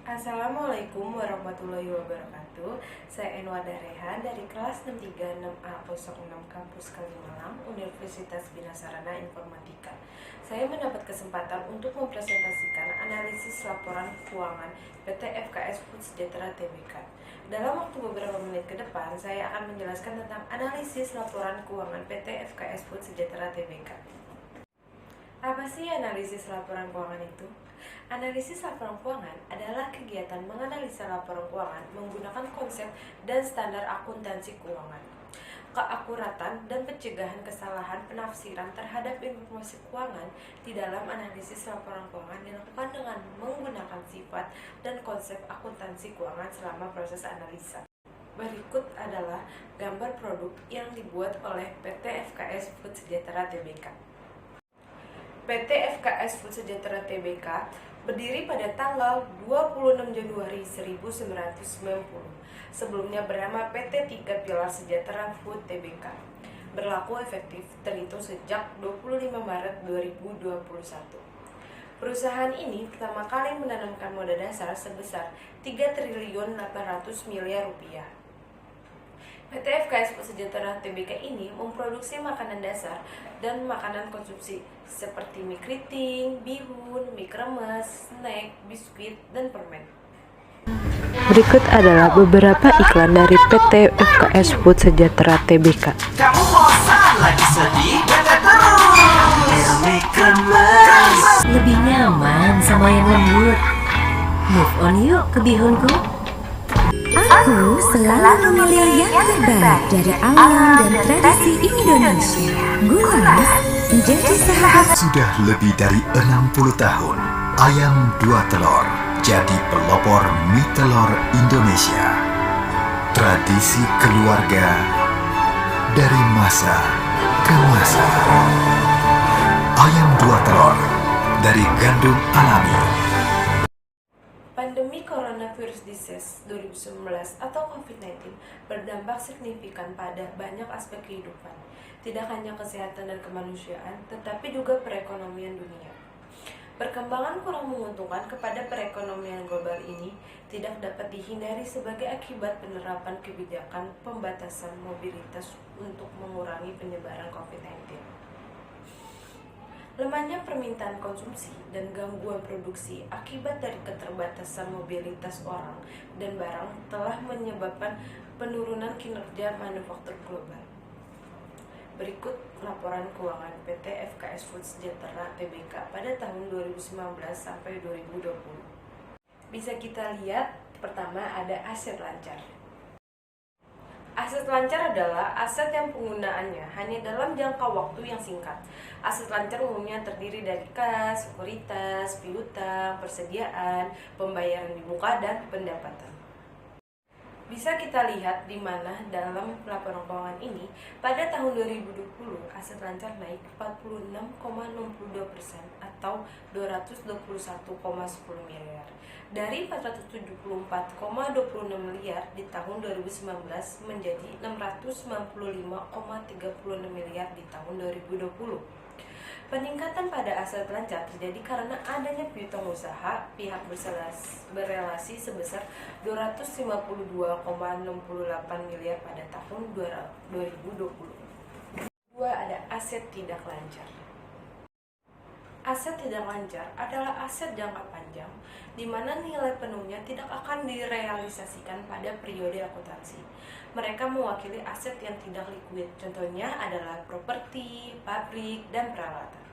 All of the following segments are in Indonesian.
Assalamualaikum warahmatullahi wabarakatuh. Saya Enwada Rehan dari kelas 636A06 Kampus Kalimalang, Universitas Bina Sarana Informatika. Saya mendapat kesempatan untuk mempresentasikan analisis laporan keuangan PT FKS Food Sejahtera Tbk. Dalam waktu beberapa menit ke depan, saya akan menjelaskan tentang analisis laporan keuangan PT FKS Food Sejahtera Tbk. Apa sih analisis laporan keuangan itu? Analisis laporan keuangan adalah kegiatan menganalisa laporan keuangan menggunakan konsep dan standar akuntansi keuangan. Keakuratan dan pencegahan kesalahan penafsiran terhadap informasi keuangan di dalam analisis laporan keuangan dilakukan dengan menggunakan sifat dan konsep akuntansi keuangan selama proses analisa. Berikut adalah gambar produk yang dibuat oleh PT FKS Food Sejahtera Tbk. PT FKS Food Sejahtera Tbk berdiri pada tanggal 26 Januari 1990. Sebelumnya bernama PT 3 Pilar Sejahtera Food Tbk. Berlaku efektif terhitung sejak 25 Maret 2021. Perusahaan ini pertama kali menanamkan modal dasar sebesar 3 triliun 800 miliar rupiah. PT FKS Food Sejahtera Tbk ini memproduksi makanan dasar dan makanan konsumsi seperti mie keriting, bihun, mie kremes, snack, biskuit, dan permen. Berikut adalah beberapa iklan dari PT FKS Food Sejahtera Tbk. Kamu bosan lagi sedih, bete terus mie kremes. Lebih nyaman sama yang lembut. Move on yuk ke bihunku. Aku selalu memilih yang terbaik dari alam dan tradisi Indonesia. Gulas menjadi sahabat. Sudah lebih dari 60 tahun, ayam 2 telur jadi pelopor mie telur Indonesia. Tradisi keluarga dari masa ke masa. Ayam 2 telur dari gandum alami. Pandemi Coronavirus Disease 2019 atau COVID-19 berdampak signifikan pada banyak aspek kehidupan, tidak hanya kesehatan dan kemanusiaan, tetapi juga perekonomian dunia. Perkembangan kurang menguntungkan kepada perekonomian global ini tidak dapat dihindari sebagai akibat penerapan kebijakan pembatasan mobilitas untuk mengurangi penyebaran COVID-19. Lemahnya permintaan konsumsi dan gangguan produksi akibat dari keterbatasan mobilitas orang dan barang telah menyebabkan penurunan kinerja manufaktur global. Berikut laporan keuangan PT FKS Food Sejahtera Tbk pada tahun 2019 sampai 2020. Bisa kita lihat, pertama ada aset lancar. Aset lancar adalah aset yang penggunaannya hanya dalam jangka waktu yang singkat. Aset lancar umumnya terdiri dari kas, sekuritas, piutang, persediaan, pembayaran di muka, dan pendapatan. Bisa kita lihat di mana dalam laporan keuangan ini, pada tahun 2020 aset lancar naik 46,62% atau 221,10 miliar. Dari 474,26 miliar di tahun 2019 menjadi 695,36 miliar di tahun 2020. Peningkatan pada aset lancar terjadi karena adanya piutang usaha pihak berelasi sebesar 252,68 miliar pada tahun 2020. Kedua ada aset tidak lancar. Aset tidak lancar adalah aset jangka panjang di mana nilai penuhnya tidak akan direalisasikan pada periode akuntansi. Mereka mewakili aset yang tidak likuid, contohnya adalah properti, pabrik, dan peralatan.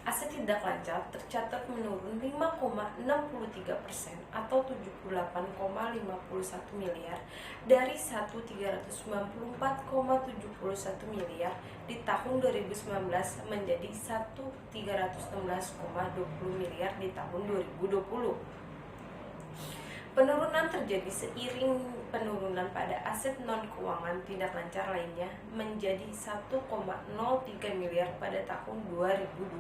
Aset tidak lancar tercatat menurun 5,63% atau 78,51 miliar dari 1.394,71 miliar di tahun 2019 menjadi 1.316,20 miliar di tahun 2020. Penurunan terjadi seiring penurunan pada aset non-keuangan tidak lancar lainnya menjadi 1,03 miliar pada tahun 2020.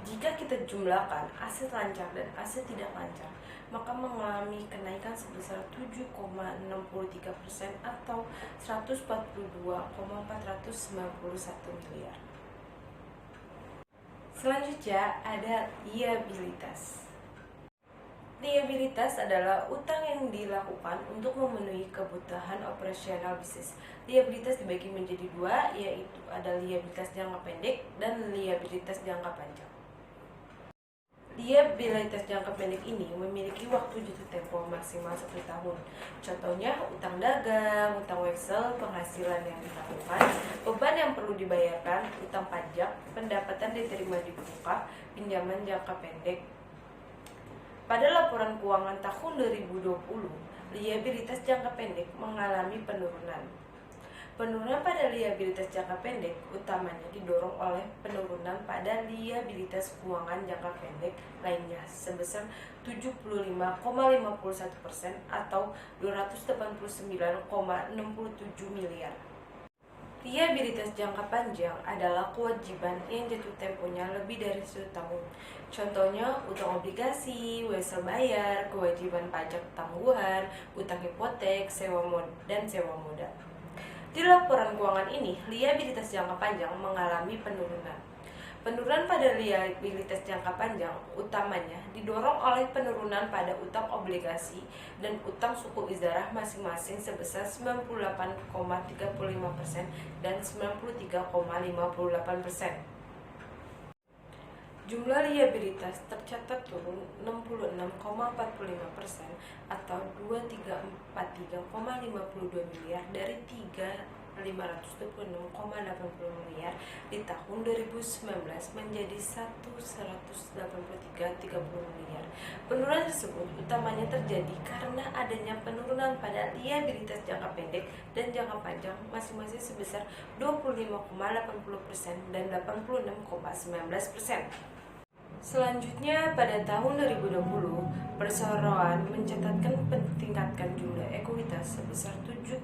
Jika kita jumlahkan aset lancar dan aset tidak lancar, maka mengalami kenaikan sebesar 7,63% atau 142,491 miliar. Selanjutnya ada liabilitas. Liabilitas adalah utang yang dilakukan untuk memenuhi kebutuhan operasional bisnis. Liabilitas dibagi menjadi dua, yaitu ada liabilitas jangka pendek dan liabilitas jangka panjang. Liabilitas jangka pendek ini memiliki waktu jatuh tempo maksimal 1 tahun. Contohnya utang dagang, utang weksel, penghasilan yang dilakukan, beban yang perlu dibayarkan, utang pajak, pendapatan diterima di muka, pinjaman jangka pendek. Pada laporan keuangan tahun 2020, liabilitas jangka pendek mengalami penurunan. Penurunan pada liabilitas jangka pendek utamanya didorong oleh penurunan pada liabilitas keuangan jangka pendek lainnya sebesar 75,51% atau 289,67 miliar. Liabilitas jangka panjang adalah kewajiban yang jatuh temponya lebih dari 1 tahun. Contohnya utang obligasi, wesel bayar, kewajiban pajak tangguhan, utang hipotek, dan sewa modal. Di laporan keuangan ini, liabilitas jangka panjang mengalami penurunan. Penurunan pada liabilitas jangka panjang utamanya didorong oleh penurunan pada utang obligasi dan utang suku ijarah masing-masing sebesar 98,35% dan 93,58%. Jumlah liabilitas tercatat turun 66,45% atau 2343,52 miliar dari 526,80 miliar di tahun 2019 menjadi 183,30 miliar. Penurunan tersebut utamanya terjadi karena adanya penurunan pada liabilitas jangka pendek dan jangka panjang masing-masing sebesar 25,80% dan 86,19%. Selanjutnya, pada tahun 2020, perseroan mencatatkan peningkatan jumlah ekuitas sebesar 7,63%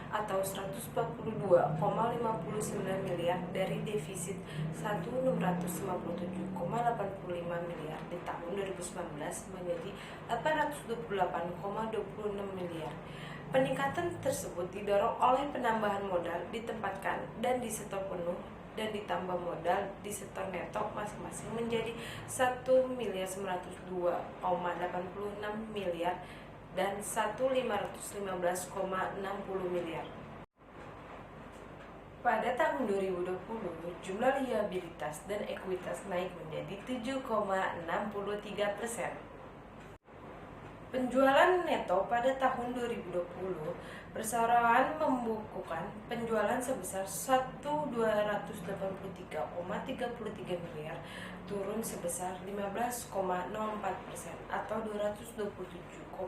atau 142,59 miliar dari defisit 1.657,85 miliar di tahun 2019 menjadi 828,26 miliar. Peningkatan tersebut didorong oleh penambahan modal ditempatkan dan disetor penuh dan ditambah modal di setor neto masing-masing menjadi 1.902,86 miliar dan 1.515,60 miliar. Pada tahun 2020, jumlah liabilitas dan ekuitas naik menjadi 7,63%. Penjualan neto pada tahun 2020, perseroan membukukan penjualan sebesar 1.283,33 miliar, turun sebesar 15,04% atau 227,10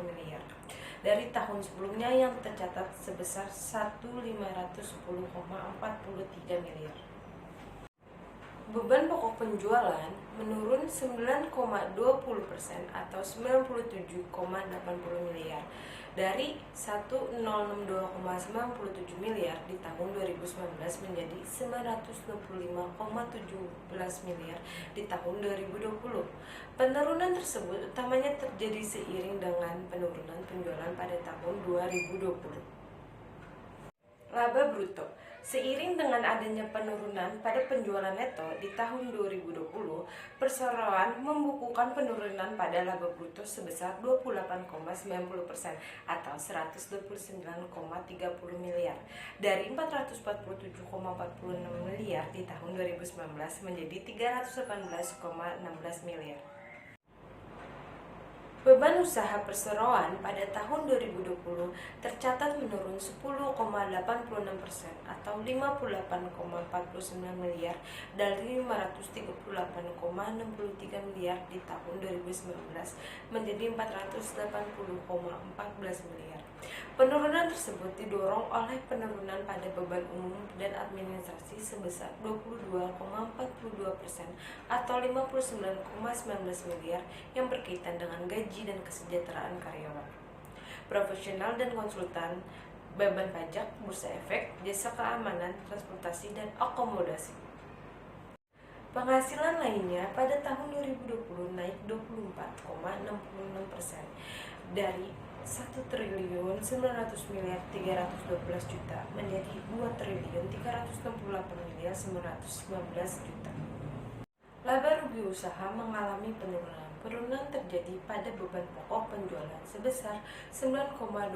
miliar dari tahun sebelumnya yang tercatat sebesar 1.510,43 miliar. Beban pokok penjualan menurun 9,20% atau 97,80 miliar dari 1.062,97 miliar di tahun 2019 menjadi 965,17 miliar di tahun 2020. Penurunan tersebut utamanya terjadi seiring dengan penurunan penjualan pada tahun 2020. Laba bruto. Seiring dengan adanya penurunan pada penjualan neto di tahun 2020, perseroan membukukan penurunan pada laba bruto sebesar 28,90% atau 129,30 miliar dari 447,46 miliar di tahun 2019 menjadi 318,16 miliar. Beban usaha perseroan pada tahun 2020 tercatat menurun 10,86% atau 58,49 miliar dari 538,63 miliar di tahun 2019 menjadi 480,14 miliar. Penurunan tersebut didorong oleh penurunan pada beban umum dan administrasi sebesar 22,42% atau 59,19 miliar yang berkaitan dengan gaji dan kesejahteraan karyawan, profesional dan konsultan, beban pajak, bursa efek, jasa keamanan, transportasi, dan akomodasi. Penghasilan lainnya pada tahun 2020 naik 24,66% dari 1.900.312 juta menjadi 2.368.919 juta. Laba rugi usaha mengalami penurunan. Penurunan terjadi pada beban pokok penjualan sebesar 9,20%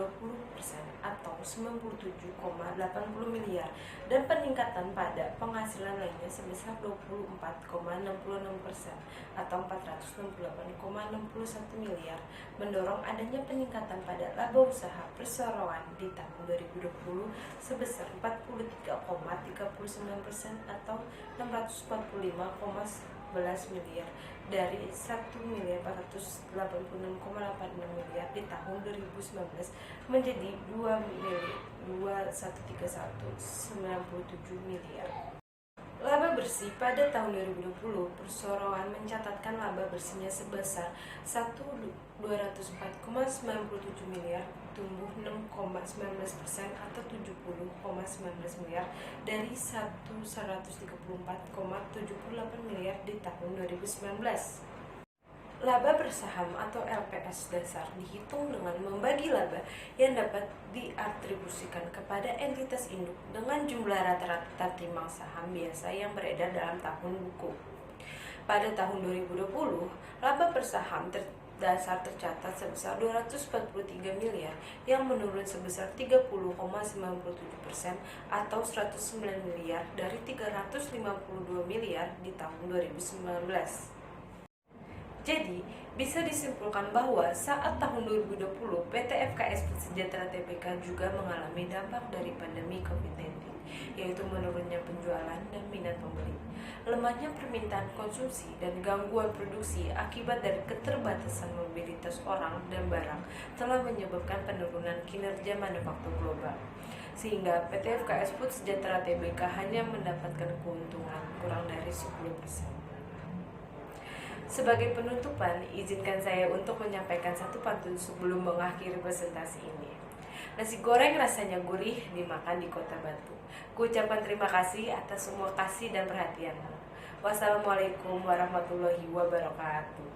atau 97,80 miliar dan peningkatan pada penghasilan lainnya sebesar 24,66% atau 468,61 miliar mendorong adanya peningkatan pada laba usaha perseroan di tahun 2020 sebesar 43,39% atau 645,11 miliar dari 1.486,86 miliar di tahun 2019 menjadi 2.131,97 miliar. Laba bersih pada tahun 2020, perseroan mencatatkan laba bersihnya sebesar 1.204,97 miliar, tumbuh 6,19% atau 70,19 miliar dari 1.134,78 miliar di tahun 2019. Laba bersaham atau LPS dasar dihitung dengan membagi laba yang dapat diatribusikan kepada entitas induk dengan jumlah rata-rata timbang saham biasa yang beredar dalam tahun buku. Pada tahun 2020, laba bersaham dasar tercatat sebesar 243 miliar yang menurun sebesar 30,97% atau 109 miliar dari 352 miliar di tahun 2019. Jadi, bisa disimpulkan bahwa saat tahun 2020, PT FKS Food Sejahtera Tbk juga mengalami dampak dari pandemi COVID-19, yaitu menurunnya penjualan dan minat pembeli, lemahnya permintaan konsumsi, dan gangguan produksi akibat dari keterbatasan mobilitas orang dan barang telah menyebabkan penurunan kinerja manufaktur global. Sehingga PT FKS Food Sejahtera Tbk hanya mendapatkan keuntungan kurang dari 10%. Sebagai penutupan, izinkan saya untuk menyampaikan satu pantun sebelum mengakhiri presentasi ini. Nasi goreng rasanya gurih dimakan di Kota Batu. Kuucapkan terima kasih atas semua kasih dan perhatianmu. Wassalamualaikum warahmatullahi wabarakatuh.